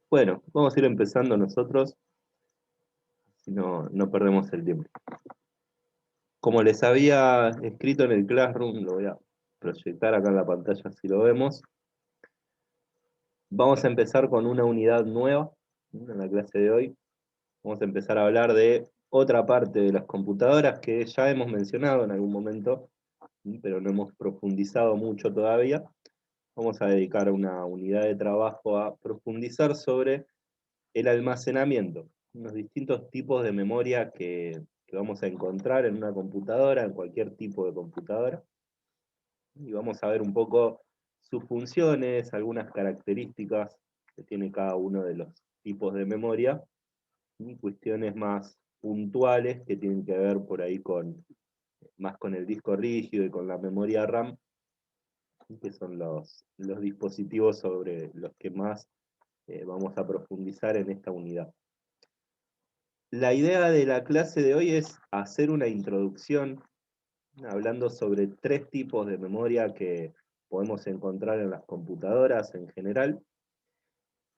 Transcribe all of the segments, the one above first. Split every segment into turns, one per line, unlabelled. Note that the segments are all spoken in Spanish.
Bueno, vamos a ir empezando nosotros, si no perdemos el tiempo. Como les había escrito en el Classroom, lo voy a proyectar acá en la pantalla si lo vemos. Vamos a empezar con una unidad nueva en la clase de hoy. Vamos a empezar a hablar de otra parte de las computadoras que ya hemos mencionado en algún momento, pero no hemos profundizado mucho todavía. Vamos a dedicar una unidad de trabajo a profundizar sobre el almacenamiento, los distintos tipos de memoria que vamos a encontrar en una computadora, en cualquier tipo de computadora, y vamos a ver un poco sus funciones, algunas características que tiene cada uno de los tipos de memoria, y cuestiones más puntuales que tienen que ver por ahí más con el disco rígido y con la memoria RAM, que son los dispositivos sobre los que más vamos a profundizar en esta unidad. La idea de la clase de hoy es hacer una introducción hablando sobre tres tipos de memoria que podemos encontrar en las computadoras en general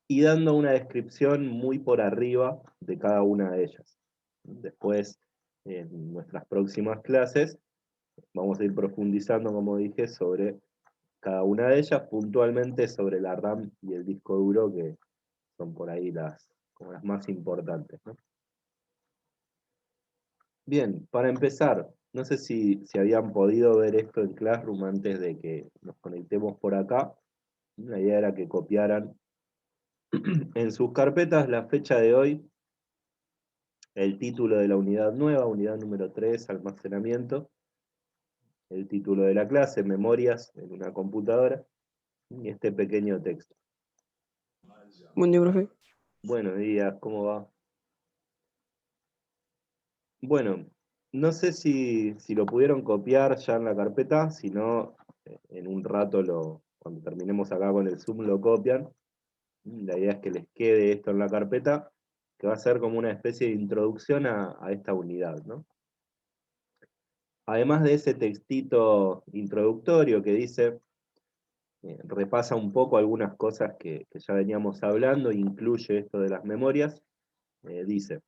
y dando una descripción muy por arriba de cada una de ellas. Después, en nuestras próximas clases, vamos a ir profundizando, como dije, sobre cada una de ellas, puntualmente sobre la RAM y el disco duro, que son por ahí como las más importantes, ¿no? Bien, para empezar, no sé si habían podido ver esto en Classroom antes de que nos conectemos por acá. La idea era que copiaran en sus carpetas la fecha de hoy, el título de la unidad nueva, unidad número 3, almacenamiento, el título de la clase, memorias en una computadora, y este pequeño texto.
Buen día, profe.
Buenos días, ¿cómo va? Bueno, no sé si lo pudieron copiar ya en la carpeta, si no, en un rato, cuando terminemos acá con el Zoom, lo copian. La idea es que les quede esto en la carpeta, que va a ser como una especie de introducción a esta unidad, ¿no? Además de ese textito introductorio que dice, repasa un poco algunas cosas que ya veníamos hablando, incluye esto de las memorias, dice,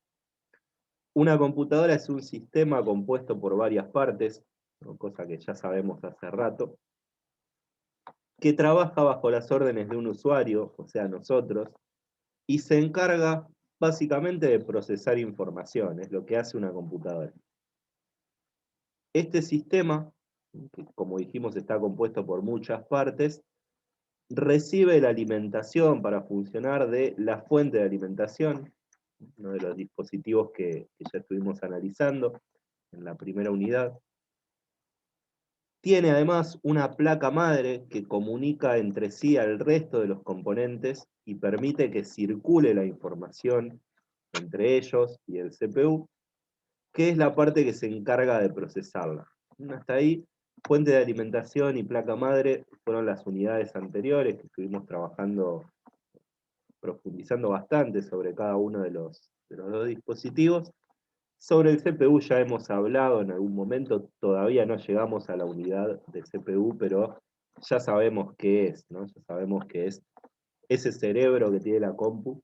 una computadora es un sistema compuesto por varias partes, ¿no? Cosa que ya sabemos hace rato, que trabaja bajo las órdenes de un usuario, o sea, nosotros, y se encarga básicamente de procesar información, es lo que hace una computadora. Este sistema, que como dijimos está compuesto por muchas partes, recibe la alimentación para funcionar de la fuente de alimentación, uno de los dispositivos que ya estuvimos analizando en la primera unidad. Tiene además una placa madre que comunica entre sí al resto de los componentes y permite que circule la información entre ellos y el CPU, que es la parte que se encarga de procesarla. Hasta ahí, fuente de alimentación y placa madre fueron las unidades anteriores que estuvimos trabajando, profundizando bastante sobre cada uno de los dos dispositivos. Sobre el CPU ya hemos hablado en algún momento, todavía no llegamos a la unidad de CPU, pero ya sabemos qué es, ¿no? Ya sabemos que es ese cerebro que tiene la compu,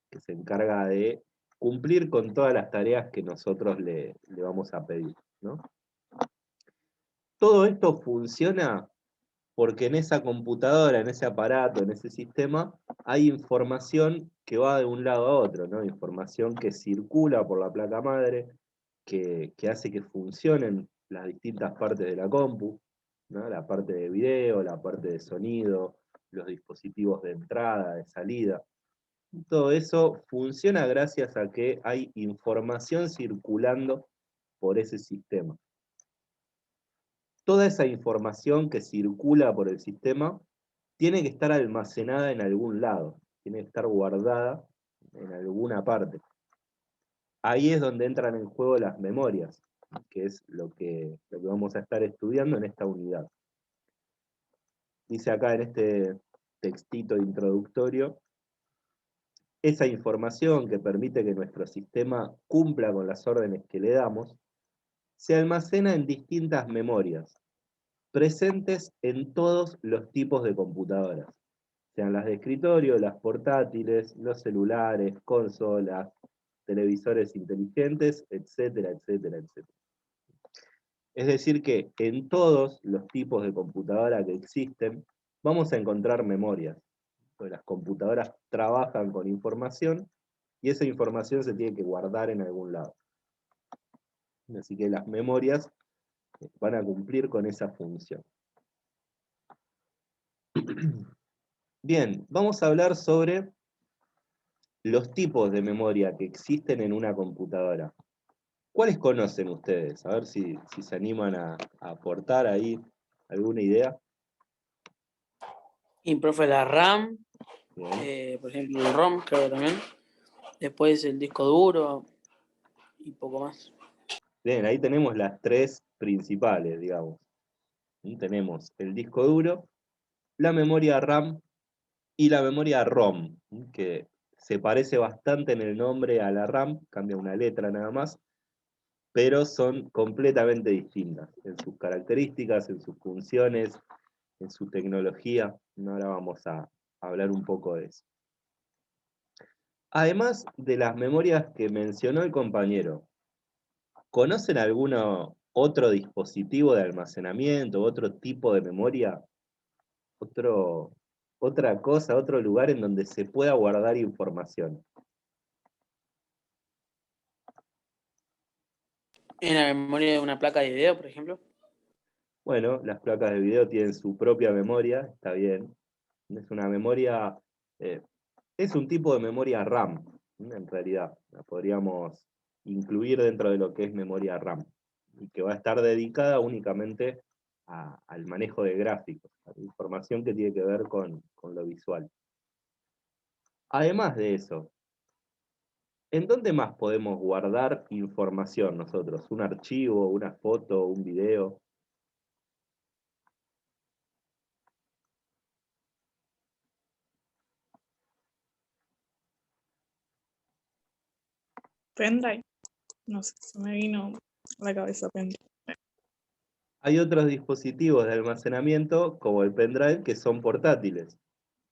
que se encarga de cumplir con todas las tareas que nosotros le vamos a pedir, ¿no? Todo esto funciona porque en esa computadora, en ese aparato, en ese sistema, hay información que va de un lado a otro, ¿no? Información que circula por la placa madre, que hace que funcionen las distintas partes de la compu, ¿no? La parte de video, la parte de sonido, los dispositivos de entrada, de salida. Todo eso funciona gracias a que hay información circulando por ese sistema. Toda esa información que circula por el sistema tiene que estar almacenada en algún lado, tiene que estar guardada en alguna parte. Ahí es donde entran en juego las memorias, que es lo que vamos a estar estudiando en esta unidad. Dice acá en este textito introductorio, esa información que permite que nuestro sistema cumpla con las órdenes que le damos, se almacena en distintas memorias, presentes en todos los tipos de computadoras. sean las de escritorio, las portátiles, los celulares, consolas, televisores inteligentes, etcétera, etcétera, etcétera. Es decir que en todos los tipos de computadora que existen, vamos a encontrar memorias. Pues las computadoras trabajan con información y esa información se tiene que guardar en algún lado. Así que las memorias van a cumplir con esa función. Bien, vamos a hablar sobre los tipos de memoria que existen en una computadora. ¿Cuáles conocen ustedes? A ver si se animan a aportar ahí alguna idea.
Y profe, la RAM,
Bien.
por ejemplo, el ROM, creo que también. Después el disco duro y poco más.
Bien, ahí tenemos las tres principales, digamos. Tenemos el disco duro, la memoria RAM y la memoria ROM, que se parece bastante en el nombre a la RAM, cambia una letra nada más, pero son completamente distintas en sus características, en sus funciones, en su tecnología. Ahora vamos a hablar un poco de eso. Además de las memorias que mencionó el compañero, ¿conocen algún otro dispositivo de almacenamiento, otro tipo de memoria? Otra cosa, otro lugar en donde se pueda guardar información.
En la memoria de una placa de video, por ejemplo.
Bueno, las placas de video tienen su propia memoria, está bien. Es una memoria, eh, es un tipo de memoria RAM, en realidad. La podríamos incluir dentro de lo que es memoria RAM, y que va a estar dedicada únicamente al manejo de gráficos, a la información que tiene que ver con lo visual. Además de eso, ¿en dónde más podemos guardar información nosotros? ¿Un archivo, una foto, un video?
Pendrive. No sé, se me vino a la cabeza pendrive.
Hay otros dispositivos de almacenamiento, como el pendrive, que son portátiles.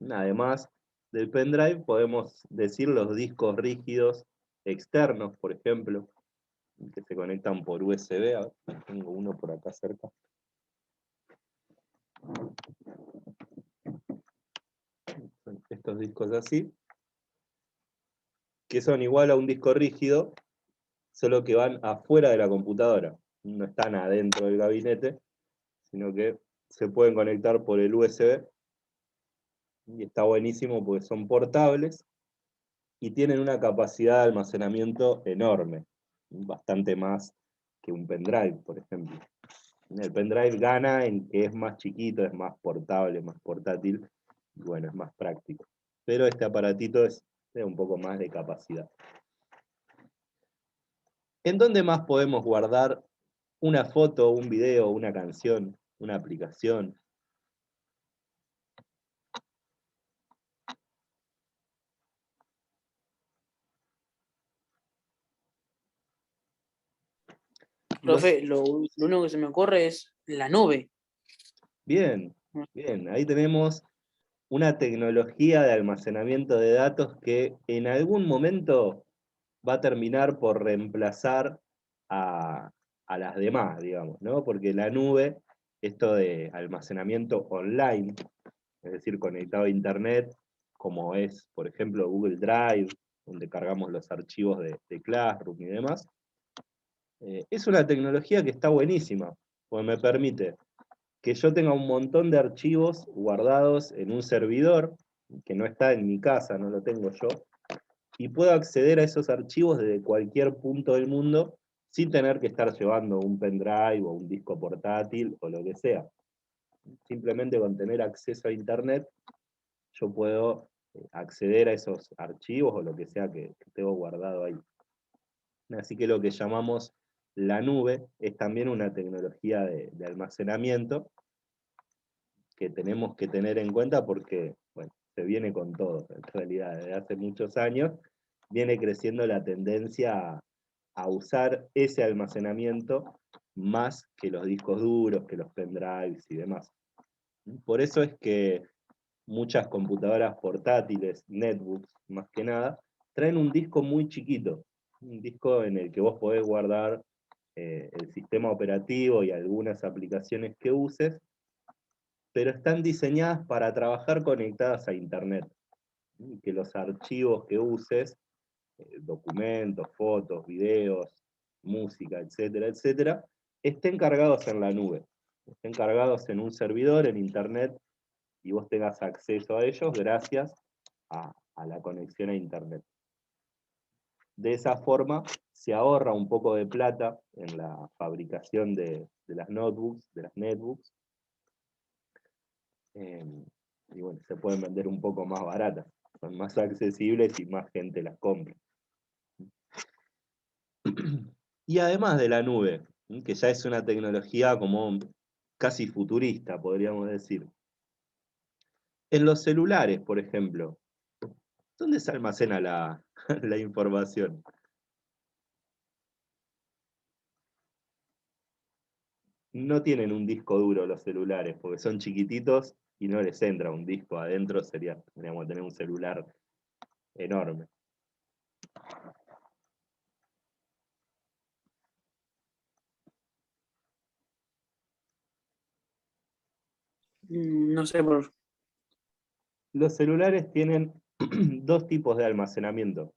Además del pendrive, podemos decir los discos rígidos externos, por ejemplo, que se conectan por USB. A ver, tengo uno por acá cerca. Son estos discos así, que son igual a un disco rígido, solo que van afuera de la computadora. No están adentro del gabinete, sino que se pueden conectar por el USB, y está buenísimo porque son portables y tienen una capacidad de almacenamiento enorme, bastante más que un pendrive, por ejemplo. El pendrive gana en que es más chiquito, es más portable, más portátil, y bueno, es más práctico. Pero este aparatito es de un poco más de capacidad. ¿En dónde más podemos guardar una foto, un video, una canción, una aplicación? Los...
Profe, lo único que se me ocurre es la nube.
Bien, bien, ahí tenemos una tecnología de almacenamiento de datos que en algún momento va a terminar por reemplazar a, a las demás, digamos, ¿no? Porque la nube, esto de almacenamiento online, es decir, conectado a Internet, como es, por ejemplo, Google Drive, donde cargamos los archivos de Classroom y demás, es una tecnología que está buenísima, porque me permite que yo tenga un montón de archivos guardados en un servidor, que no está en mi casa, no lo tengo yo, y puedo acceder a esos archivos desde cualquier punto del mundo sin tener que estar llevando un pendrive o un disco portátil o lo que sea. Simplemente con tener acceso a Internet, yo puedo acceder a esos archivos o lo que sea que tengo guardado ahí. Así que lo que llamamos la nube es también una tecnología de almacenamiento que tenemos que tener en cuenta porque, bueno, se viene con todo, en realidad, desde hace muchos años viene creciendo la tendencia a usar ese almacenamiento más que los discos duros, que los pendrives y demás. Por eso es que muchas computadoras portátiles, netbooks más que nada, traen un disco muy chiquito, un disco en el que vos podés guardar el sistema operativo y algunas aplicaciones que uses, pero están diseñadas para trabajar conectadas a Internet, y que los archivos que uses, documentos, fotos, videos, música, etcétera, etcétera, estén cargados en la nube, estén cargados en un servidor, en Internet, y vos tengas acceso a ellos gracias a la conexión a Internet. De esa forma se ahorra un poco de plata en la fabricación de las notebooks, de las netbooks, y bueno, se pueden vender un poco más baratas, son más accesibles y más gente las compra. Y además de la nube, que ya es una tecnología como casi futurista, podríamos decir. En los celulares, por ejemplo, ¿dónde se almacena la, la información? No tienen un disco duro los celulares, porque son chiquititos y no les entra un disco adentro, tendríamos que tener un celular enorme.
No sé por.
Los celulares tienen dos tipos de almacenamiento.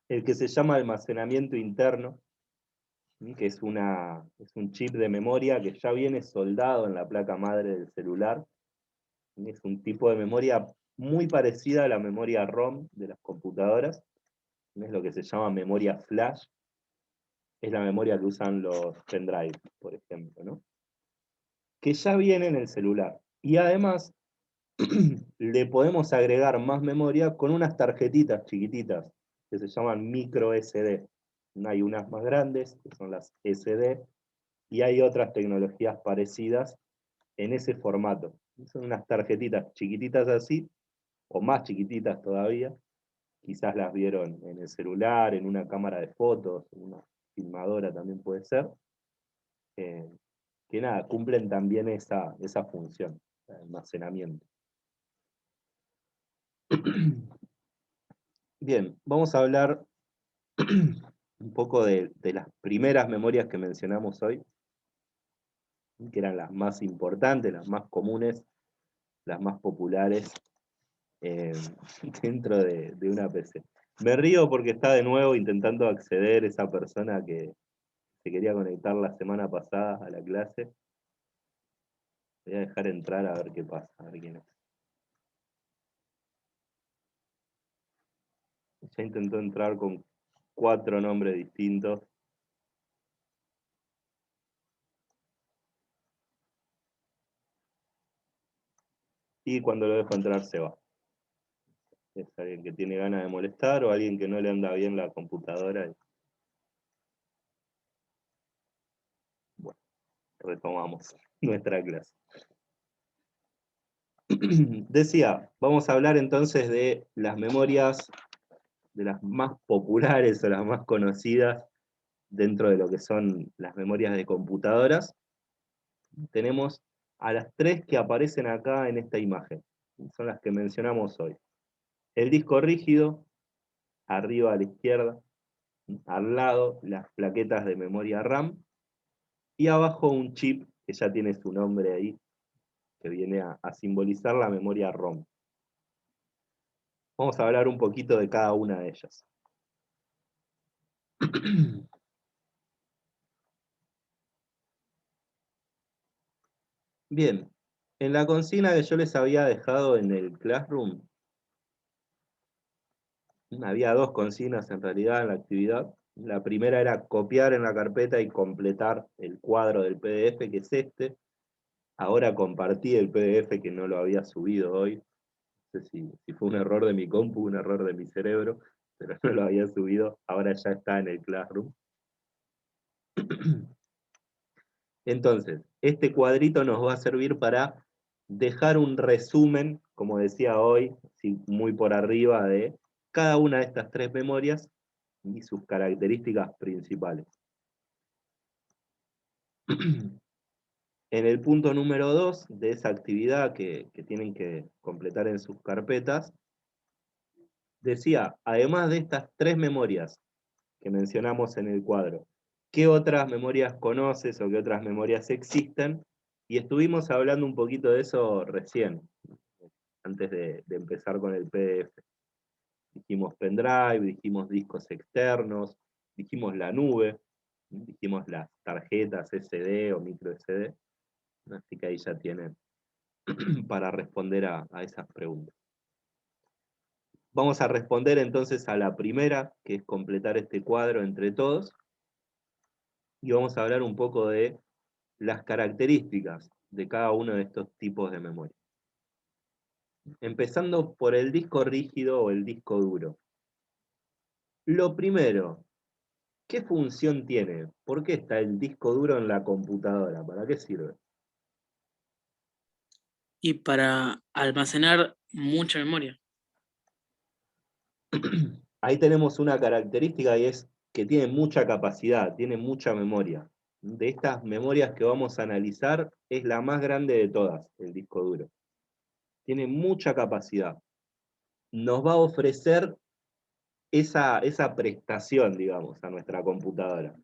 El que se llama almacenamiento interno, que es un chip de memoria que ya viene soldado en la placa madre del celular. Es un tipo de memoria muy parecida a la memoria ROM de las computadoras. Es lo que se llama memoria flash. Es la memoria que usan los pendrive, por ejemplo, ¿no? Que ya viene en el celular. Y además le podemos agregar más memoria con unas tarjetitas chiquititas que se llaman micro SD. Hay unas más grandes, que son las SD, y hay otras tecnologías parecidas en ese formato. Son unas tarjetitas chiquititas así, o más chiquititas todavía. Quizás las vieron en el celular, en una cámara de fotos, en una filmadora también puede ser. Que nada, cumplen también esa función de almacenamiento. Bien, vamos a hablar un poco de las primeras memorias que mencionamos hoy, que eran las más importantes, las más comunes, las más populares eh, dentro de una PC. Me río porque está de nuevo intentando acceder esa persona que se quería conectar la semana pasada a la clase. Voy a dejar entrar a ver qué pasa, a ver quién es. Ya intentó entrar con 4 nombres distintos. Y cuando lo dejo entrar se va. Es alguien que tiene ganas de molestar o alguien que no le anda bien la computadora. Bueno, retomamos nuestra clase. Decía, vamos a hablar entonces de las memorias, de las más populares o las más conocidas dentro de lo que son las memorias de computadoras. Tenemos a las 3 que aparecen acá en esta imagen. Son las que mencionamos hoy. El disco rígido, arriba a la izquierda, al lado las plaquetas de memoria RAM, y abajo un chip que ya tiene su nombre ahí, que viene a simbolizar la memoria ROM. Vamos a hablar un poquito de cada una de ellas. Bien, en la consigna que yo les había dejado en el Classroom, había 2 consignas en realidad en la actividad. La primera era copiar en la carpeta y completar el cuadro del PDF, que es este. Ahora compartí el PDF que no lo había subido hoy. No sé si fue un error de mi compu, un error de mi cerebro, pero no lo había subido. Ahora ya está en el Classroom. Entonces, este cuadrito nos va a servir para dejar un resumen, como decía hoy, muy por arriba de cada una de estas 3 memorias y sus características principales. En el punto número 2 de esa actividad que tienen que completar en sus carpetas, decía, además de estas 3 memorias que mencionamos en el cuadro, ¿qué otras memorias conoces o qué otras memorias existen? Y estuvimos hablando un poquito de eso recién, antes de empezar con el PDF. Dijimos pendrive, dijimos discos externos, dijimos la nube, dijimos las tarjetas SD o micro SD. Así que ahí ya tienen para responder a esas preguntas. Vamos a responder entonces a la primera, que es completar este cuadro entre todos, y vamos a hablar un poco de las características de cada uno de estos tipos de memoria. Empezando por el disco rígido o el disco duro. Lo primero, ¿qué función tiene? ¿Por qué está el disco duro en la computadora? ¿Para qué sirve?
Y para almacenar mucha memoria.
Ahí tenemos una característica y es que tiene mucha capacidad, tiene mucha memoria. De estas memorias que vamos a analizar, es la más grande de todas, el disco duro. Tiene mucha capacidad. Nos va a ofrecer esa prestación, digamos, a nuestra computadora.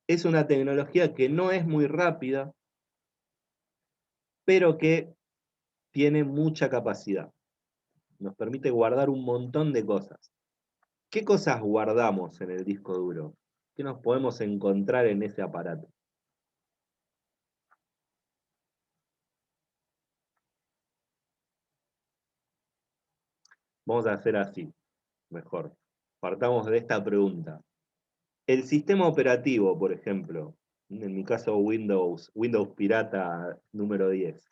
Es una tecnología que no es muy rápida, pero que tiene mucha capacidad. Nos permite guardar un montón de cosas. ¿Qué cosas guardamos en el disco duro? ¿Qué nos podemos encontrar en ese aparato? Vamos a hacer así, mejor. Partamos de esta pregunta. El sistema operativo, por ejemplo, en mi caso Windows Pirata número 10.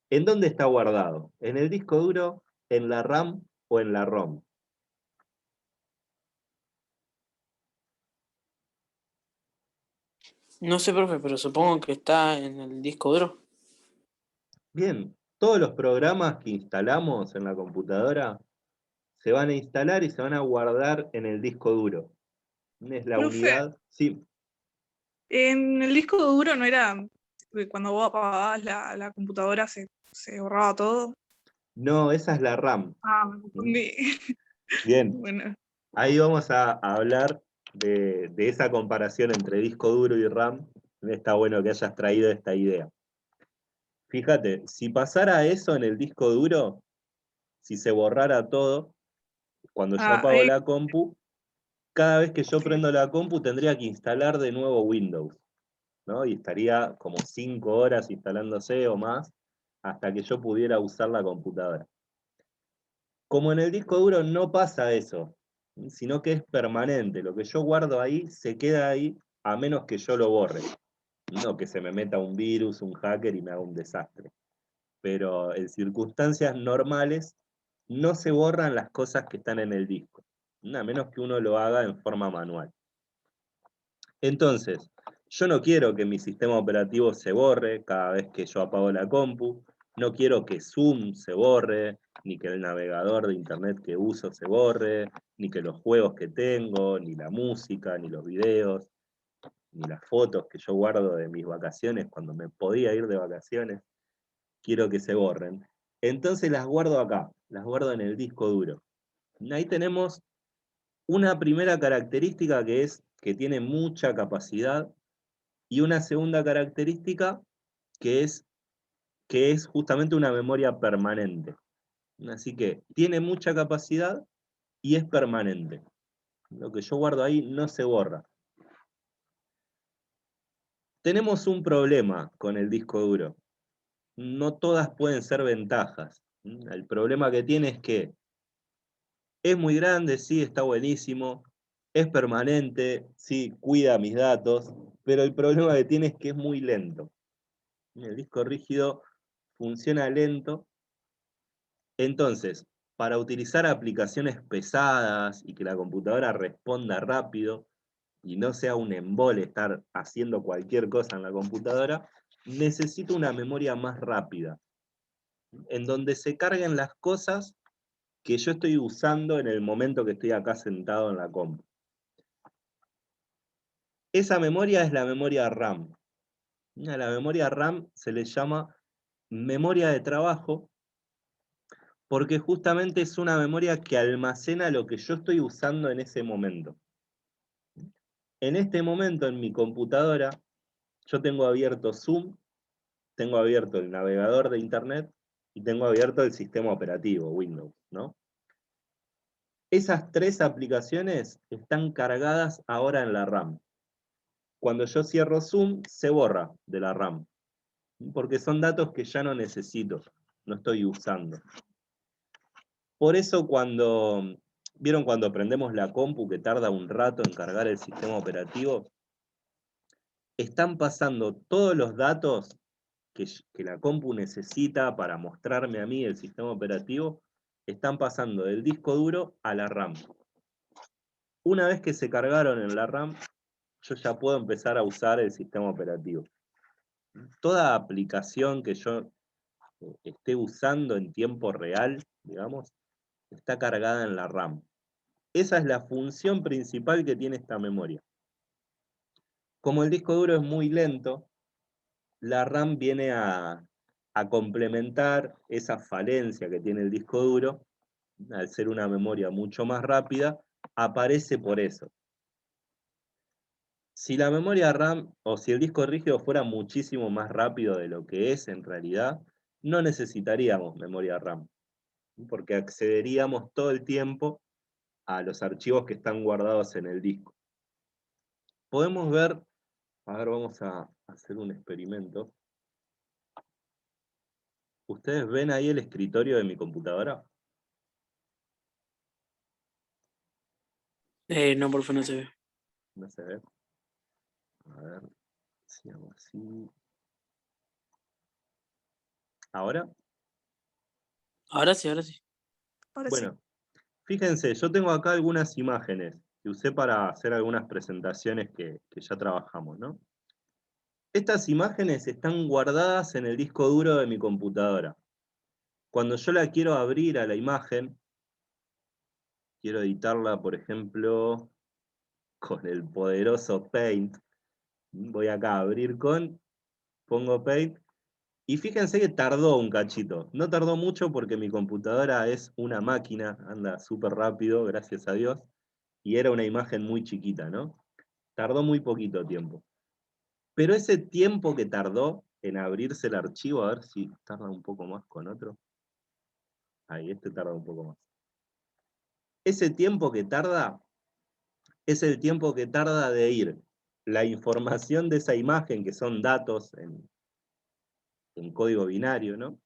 ¿En dónde está guardado? ¿En el disco duro, en la RAM o en la ROM?
No sé, profe, pero supongo que está en el disco duro.
Bien, todos los programas que instalamos en la computadora se van a instalar y se van a guardar en el disco duro. Es la
Profe,
unidad, sí.
en el disco duro no era que cuando vos apagabas la computadora se borraba todo.
No, esa es la RAM.
Ah, me
¿Mm?
confundí.
Bien,
Bueno,
ahí vamos a hablar de esa comparación entre disco duro y RAM. Está bueno que hayas traído esta idea. Fíjate, si pasara eso en el disco duro, si se borrara todo, cuando yo
ah,
apago
ahí,
la compu, cada vez que yo
sí.
prendo la compu tendría que instalar de nuevo Windows, ¿no? Y estaría como 5 horas instalándose o más hasta que yo pudiera usar la computadora. Como en el disco duro no pasa eso, sino que es permanente. Lo que yo guardo ahí se queda ahí a menos que yo lo borre. No que se me meta un virus, un hacker y me haga un desastre. Pero en circunstancias normales no se borran las cosas que están en el disco, a menos que uno lo haga en forma manual. Entonces, yo no quiero que mi sistema operativo se borre cada vez que yo apago la compu, no quiero que Zoom se borre, ni que el navegador de internet que uso se borre, ni que los juegos que tengo, ni la música, ni los videos, ni las fotos que yo guardo de mis vacaciones cuando me podía ir de vacaciones, quiero que se borren. Entonces las guardo acá, las guardo en el disco duro. Ahí tenemos una primera característica que es que tiene mucha capacidad y una segunda característica que es justamente una memoria permanente. Así que tiene mucha capacidad y es permanente. Lo que yo guardo ahí no se borra. Tenemos un problema con el disco duro. No todas pueden ser ventajas. El problema que tiene es que es muy grande, sí, está buenísimo, es permanente, sí, cuida mis datos, pero el problema que tiene es que es muy lento. El disco rígido funciona lento, entonces, para utilizar aplicaciones pesadas y que la computadora responda rápido y no sea un embole estar haciendo cualquier cosa en la computadora, necesito una memoria más rápida, en donde se carguen las cosas que yo estoy usando en el momento que estoy acá sentado en la compu. Esa memoria es la memoria RAM. A la memoria RAM se le llama memoria de trabajo, porque justamente es una memoria que almacena lo que yo estoy usando en ese momento. En este momento en mi computadora, yo tengo abierto Zoom, tengo abierto el navegador de Internet y tengo abierto el sistema operativo, Windows, ¿no? Esas tres aplicaciones están cargadas ahora en la RAM. Cuando yo cierro Zoom, se borra de la RAM, porque son datos que ya no necesito, no estoy usando. Por eso ¿vieron cuando prendemos la compu que tarda un rato en cargar el sistema operativo? Están pasando todos los datos que la compu necesita para mostrarme a mí el sistema operativo, están pasando del disco duro a la RAM. Una vez que se cargaron en la RAM, yo ya puedo empezar a usar el sistema operativo. Toda aplicación que yo esté usando en tiempo real, digamos, está cargada en la RAM. Esa es la función principal que tiene esta memoria. Como el disco duro es muy lento, la RAM viene a complementar esa falencia que tiene el disco duro. Al ser una memoria mucho más rápida, aparece por eso. Si la memoria RAM o si el disco rígido fuera muchísimo más rápido de lo que es en realidad, no necesitaríamos memoria RAM, porque accederíamos todo el tiempo a los archivos que están guardados en el disco. Podemos ver, a ver, vamos a hacer un experimento. ¿Ustedes ven ahí el escritorio de mi computadora?
No, por favor, no se ve.
No se ve. A ver si hago así. ¿Ahora?
Ahora sí, ahora sí.
Ahora sí.
Bueno, fíjense, yo tengo acá algunas imágenes que usé para hacer algunas presentaciones que ya trabajamos, ¿no? Estas imágenes están guardadas en el disco duro de mi computadora. Cuando yo la quiero abrir a la imagen, quiero editarla, por ejemplo, con el poderoso Paint. Voy acá a abrir con, pongo Paint, y fíjense que tardó un cachito. No tardó mucho porque mi computadora es una máquina, anda súper rápido, gracias a Dios, y era una imagen muy chiquita, ¿no? Tardó muy poquito tiempo. Pero ese tiempo que tardó en abrirse el archivo, a ver si tarda un poco más con otro. Ahí, este tarda un poco más. Ese tiempo que tarda es el tiempo que tarda de ir la información de esa imagen, que son datos en código binario, ¿no?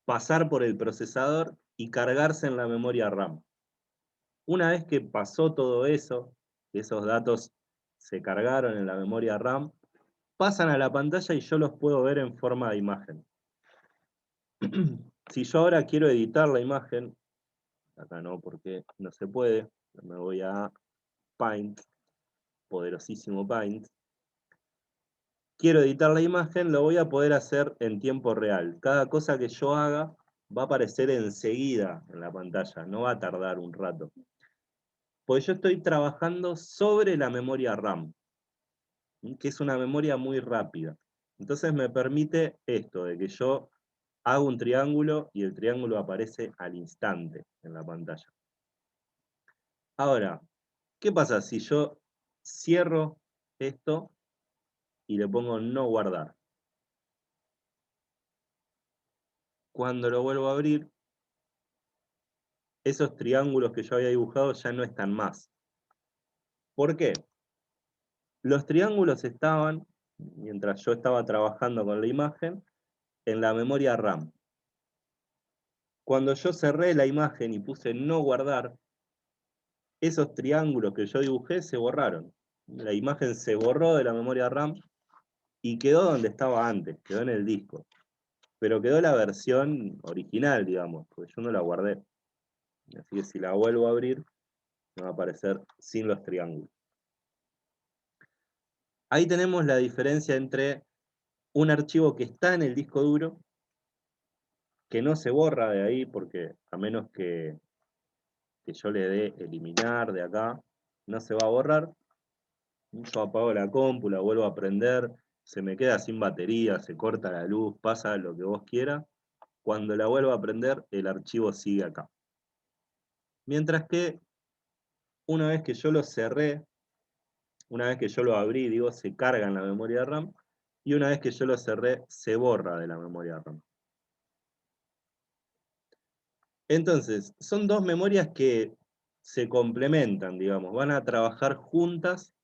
Pasar por el procesador y cargarse en la memoria RAM. Una vez que pasó todo eso, que esos datos se cargaron en la memoria RAM, pasan a la pantalla y yo los puedo ver en forma de imagen. Si yo ahora quiero editar la imagen, acá no, porque no se puede, me voy a Paint, poderosísimo Paint. Quiero editar la imagen, lo voy a poder hacer en tiempo real. Cada cosa que yo haga va a aparecer enseguida en la pantalla, no va a tardar un rato. Pues yo estoy trabajando sobre la memoria RAM, que es una memoria muy rápida. Entonces me permite esto, de que yo hago un triángulo y el triángulo aparece al instante en la pantalla. Ahora, ¿qué pasa si yo cierro esto y le pongo no guardar? Cuando lo vuelvo a abrir, esos triángulos que yo había dibujado ya no están más. ¿Por qué? Los triángulos estaban, mientras yo estaba trabajando con la imagen, en la memoria RAM. Cuando yo cerré la imagen y puse no guardar, esos triángulos que yo dibujé se borraron. La imagen se borró de la memoria RAM y quedó donde estaba antes, quedó en el disco. Pero quedó la versión original, digamos, porque yo no la guardé. Así que si la vuelvo a abrir, me va a aparecer sin los triángulos. Ahí tenemos la diferencia entre un archivo que está en el disco duro, que no se borra de ahí, porque a menos que yo le dé eliminar de acá, no se va a borrar. Yo apago la compu, la vuelvo a prender, se me queda sin batería, se corta la luz, pasa lo que vos quieras. Cuando la vuelvo a prender, el archivo sigue acá. Mientras que una vez que yo lo cerré, una vez que yo lo abrí, digo, se carga en la memoria RAM, y una vez que yo lo cerré, se borra de la memoria RAM. Entonces, son dos memorias que se complementan, digamos, van a trabajar juntas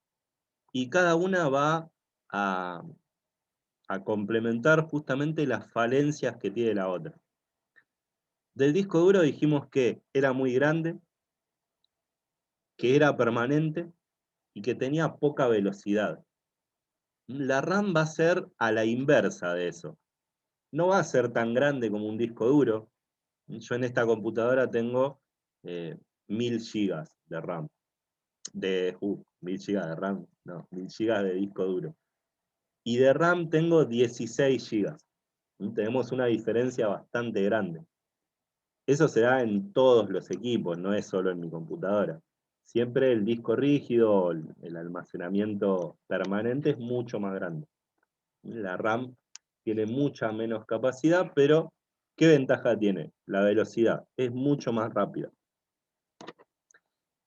y cada una va a, a complementar justamente las falencias que tiene la otra. Del disco duro dijimos que era muy grande, que era permanente y que tenía poca velocidad. La RAM va a ser a la inversa de eso. No va a ser tan grande como un disco duro. Yo en esta computadora tengo 1000 GB de RAM. 1000 GB de RAM, no, 1000 GB de disco duro. Y de RAM tengo 16 GB. Tenemos una diferencia bastante grande. Eso se da en todos los equipos, no es solo en mi computadora. Siempre el disco rígido, el almacenamiento permanente es mucho más grande. La RAM tiene mucha menos capacidad, pero ¿qué ventaja tiene? La velocidad, es mucho más rápida.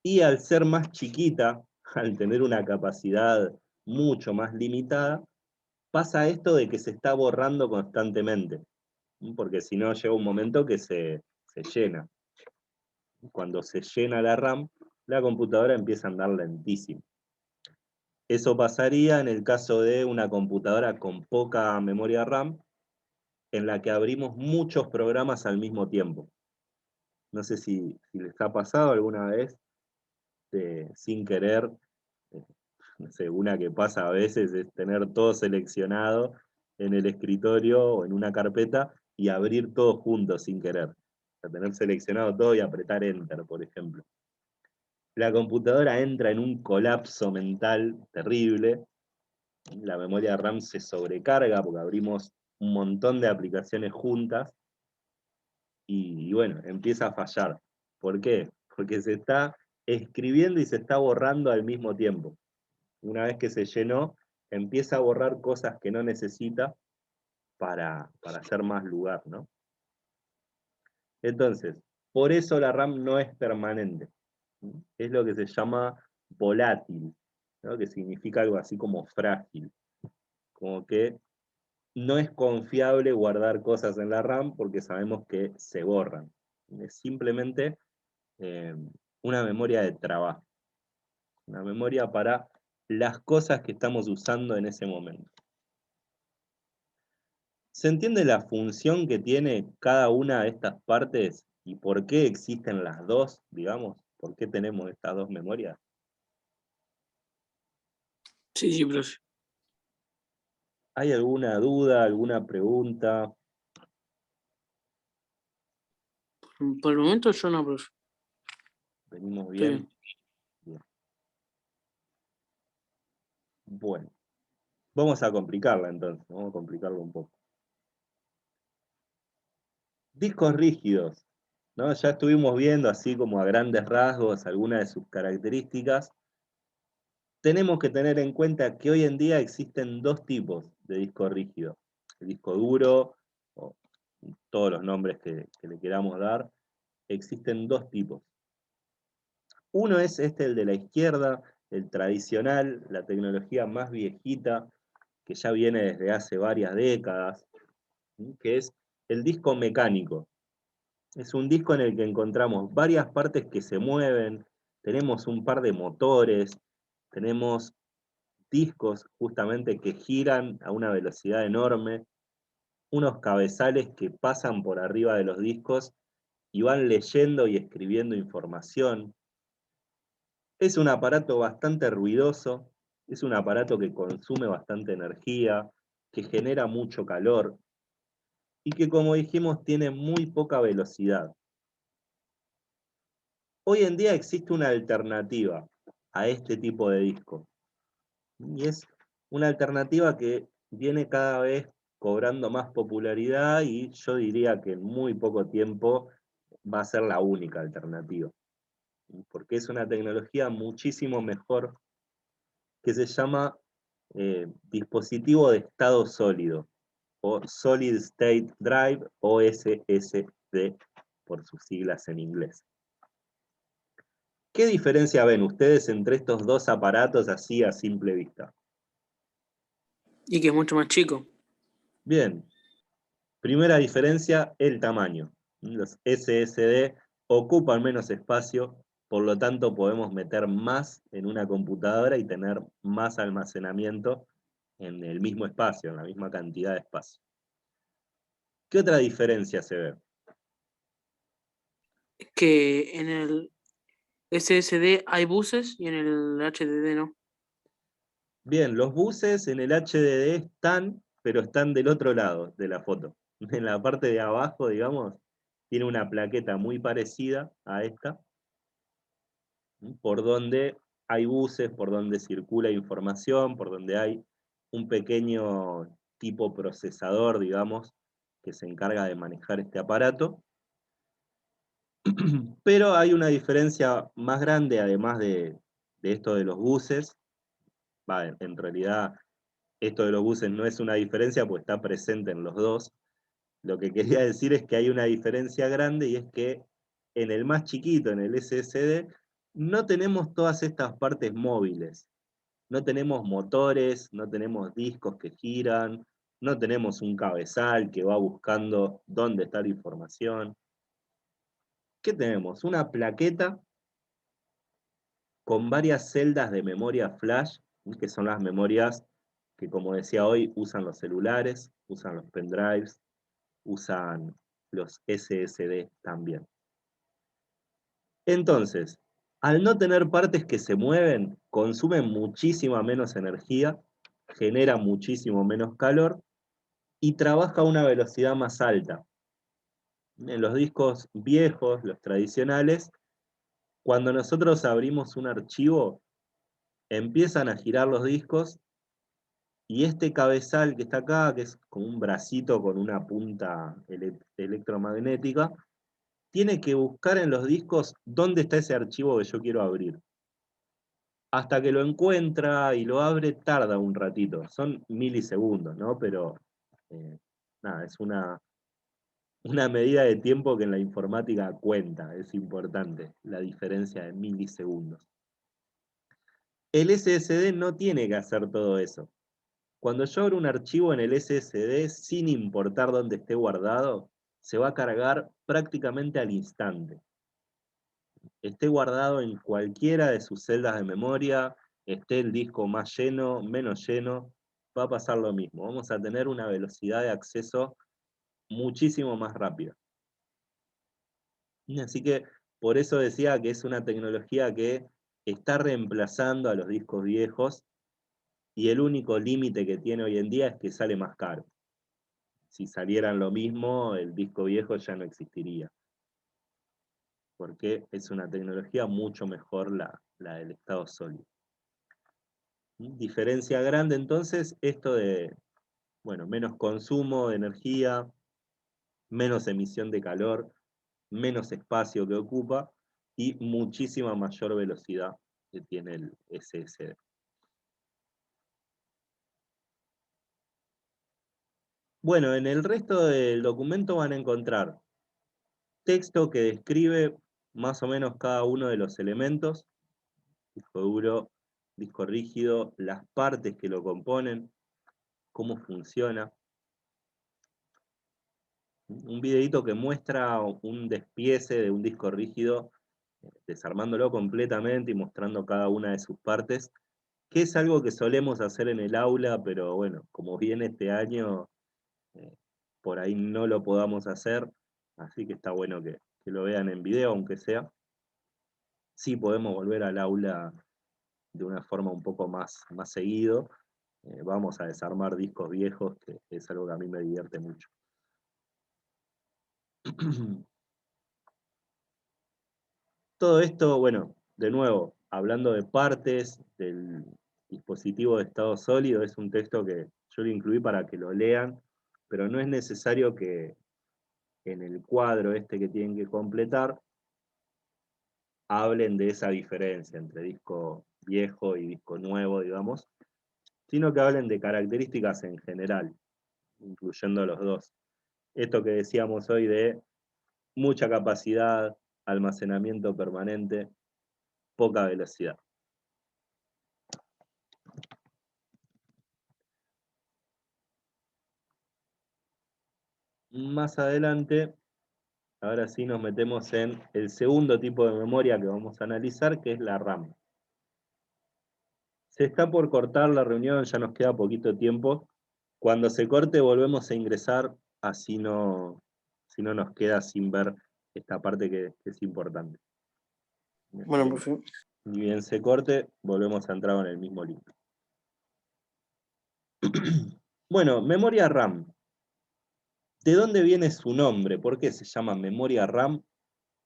Y al ser más chiquita, al tener una capacidad mucho más limitada, pasa esto de que se está borrando constantemente, porque si no llega un momento que se llena. Cuando se llena la RAM, la computadora empieza a andar lentísimo. Eso pasaría en el caso de una computadora con poca memoria RAM, en la que abrimos muchos programas al mismo tiempo. No sé si les ha pasado alguna vez, sin querer, no sé, una que pasa a veces es tener todo seleccionado en el escritorio o en una carpeta y abrir todo junto sin querer. O sea, tener seleccionado todo y apretar Enter, por ejemplo. La computadora entra en un colapso mental terrible, la memoria RAM se sobrecarga porque abrimos un montón de aplicaciones juntas y bueno, empieza a fallar. ¿Por qué? Porque se está escribiendo y se está borrando al mismo tiempo. Una vez que se llenó, empieza a borrar cosas que no necesita para hacer más lugar, ¿no? Entonces, por eso la RAM no es permanente. Es lo que se llama volátil, ¿no? Que significa algo así como frágil. Como que no es confiable guardar cosas en la RAM porque sabemos que se borran. Es simplemente una memoria de trabajo. Una memoria para las cosas que estamos usando en ese momento. ¿Se entiende la función que tiene cada una de estas partes y por qué existen las dos, digamos? ¿Por qué tenemos estas dos memorias?
Sí, sí, profe.
¿Hay alguna duda, alguna pregunta?
Por el momento yo no, profe.
¿Venimos
Estoy
bien?
bien.
Bien. Bueno, vamos a complicarla entonces, vamos a complicarla un poco. Discos rígidos, ¿no? Ya estuvimos viendo así como a grandes rasgos algunas de sus características. Tenemos que tener en cuenta que hoy en día existen dos tipos de disco rígido. El disco duro, o todos los nombres que le queramos dar, existen dos tipos. Uno es el de la izquierda, el tradicional, la tecnología más viejita, que ya viene desde hace varias décadas, que es el disco mecánico. Es un disco en el que encontramos varias partes que se mueven, tenemos un par de motores, tenemos discos justamente que giran a una velocidad enorme, unos cabezales que pasan por arriba de los discos y van leyendo y escribiendo información. Es un aparato bastante ruidoso, es un aparato que consume bastante energía, que genera mucho calor y que, como dijimos, tiene muy poca velocidad. Hoy en día existe una alternativa a este tipo de disco, y es una alternativa que viene cada vez cobrando más popularidad y yo diría que en muy poco tiempo va a ser la única alternativa, porque es una tecnología muchísimo mejor que se llama dispositivo de estado sólido, o Solid State Drive, o SSD, por sus siglas en inglés. ¿Qué diferencia ven ustedes entre estos dos aparatos así a simple vista?
Y que es mucho más chico.
Bien, primera diferencia, el tamaño. Los SSD ocupan menos espacio, por lo tanto podemos meter más en una computadora y tener más almacenamiento en el mismo espacio, en la misma cantidad de espacio. ¿Qué otra diferencia se ve?
Es que en el SSD hay buses y en el HDD no.
Bien, los buses en el HDD están, pero están del otro lado de la foto. En la parte de abajo, digamos, tiene una plaqueta muy parecida a esta, por donde hay buses, por donde circula información, por donde hay un pequeño tipo procesador, digamos, que se encarga de manejar este aparato. Pero hay una diferencia más grande, además de esto de los buses. En realidad, esto de los buses no es una diferencia, pues está presente en los dos. Lo que quería decir es que hay una diferencia grande, y es que en el más chiquito, en el SSD, no tenemos todas estas partes móviles. No tenemos motores, no tenemos discos que giran, no tenemos un cabezal que va buscando dónde está la información. ¿Qué tenemos? Una plaqueta con varias celdas de memoria flash, que son las memorias que, como decía hoy, usan los celulares, usan los pendrives, usan los SSD también. Entonces, al no tener partes que se mueven, consumen muchísima menos energía, genera muchísimo menos calor y trabaja a una velocidad más alta. En los discos viejos, los tradicionales, cuando nosotros abrimos un archivo, empiezan a girar los discos, y este cabezal que está acá, que es como un bracito con una punta electromagnética, tiene que buscar en los discos dónde está ese archivo que yo quiero abrir. Hasta que lo encuentra y lo abre, tarda un ratito. Son milisegundos, ¿no? Pero nada, es una medida de tiempo que en la informática cuenta, es importante, la diferencia de milisegundos. El SSD no tiene que hacer todo eso. Cuando yo abro un archivo en el SSD, sin importar dónde esté guardado, se va a cargar prácticamente al instante. Esté guardado en cualquiera de sus celdas de memoria, esté el disco más lleno, menos lleno, va a pasar lo mismo. Vamos a tener una velocidad de acceso muchísimo más rápida. Así que por eso decía que es una tecnología que está reemplazando a los discos viejos, y el único límite que tiene hoy en día es que sale más caro. Si salieran lo mismo, el disco viejo ya no existiría, porque es una tecnología mucho mejor la del estado sólido. Diferencia grande entonces, esto de, bueno, menos consumo de energía, menos emisión de calor, menos espacio que ocupa, y muchísima mayor velocidad que tiene el SSD. Bueno, en el resto del documento van a encontrar texto que describe más o menos cada uno de los elementos: disco duro, disco rígido, las partes que lo componen, cómo funciona. Un videito que muestra un despiece de un disco rígido, desarmándolo completamente y mostrando cada una de sus partes, que es algo que solemos hacer en el aula, pero bueno, como viene este año, eh, por ahí no lo podamos hacer, así que está bueno que lo vean en video, aunque sea. Sí podemos volver al aula de una forma un poco más seguido. Vamos a desarmar discos viejos, que es algo que a mí me divierte mucho. Todo esto, bueno, de nuevo, hablando de partes del dispositivo de estado sólido, es un texto que yo lo incluí para que lo lean, pero no es necesario que en el cuadro este que tienen que completar hablen de esa diferencia entre disco viejo y disco nuevo, digamos, sino que hablen de características en general, incluyendo los dos. Esto que decíamos hoy de mucha capacidad, almacenamiento permanente, poca velocidad. Más adelante, ahora sí nos metemos en el segundo tipo de memoria que vamos a analizar, que es la RAM. Se está por cortar la reunión, ya nos queda poquito tiempo. Cuando se corte volvemos a ingresar, así no nos queda sin ver esta parte que es importante.
Bueno, profe.
Ni bien se corte, volvemos a entrar en el mismo link. Bueno, memoria RAM. ¿De dónde viene su nombre? ¿Por qué se llama memoria RAM?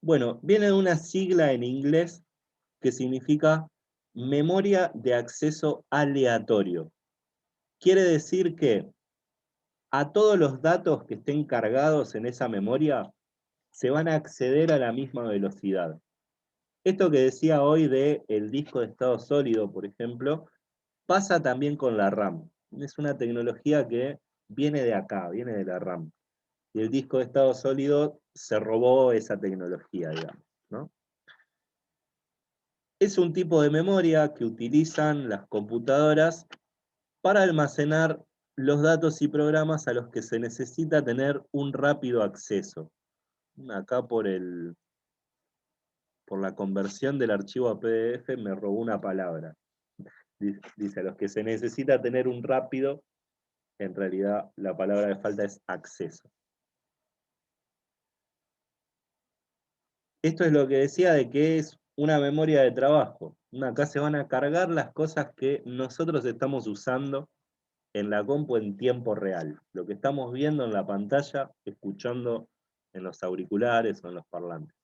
Bueno, viene de una sigla en inglés que significa memoria de acceso aleatorio. Quiere decir que a todos los datos que estén cargados en esa memoria se van a acceder a la misma velocidad. Esto que decía hoy de el disco de estado sólido, por ejemplo, pasa también con la RAM. Es una tecnología que viene de acá, viene de la RAM. Y el disco de estado sólido se robó esa tecnología, digamos, ¿no? Es un tipo de memoria que utilizan las computadoras para almacenar los datos y programas a los que se necesita tener un rápido acceso. Acá por la conversión del archivo a PDF me robó una palabra. Dice, a los que se necesita tener un rápido, en realidad la palabra que falta es acceso. Esto es lo que decía de que es una memoria de trabajo. Acá se van a cargar las cosas que nosotros estamos usando en la compu en tiempo real. Lo que estamos viendo en la pantalla, escuchando en los auriculares o en los parlantes.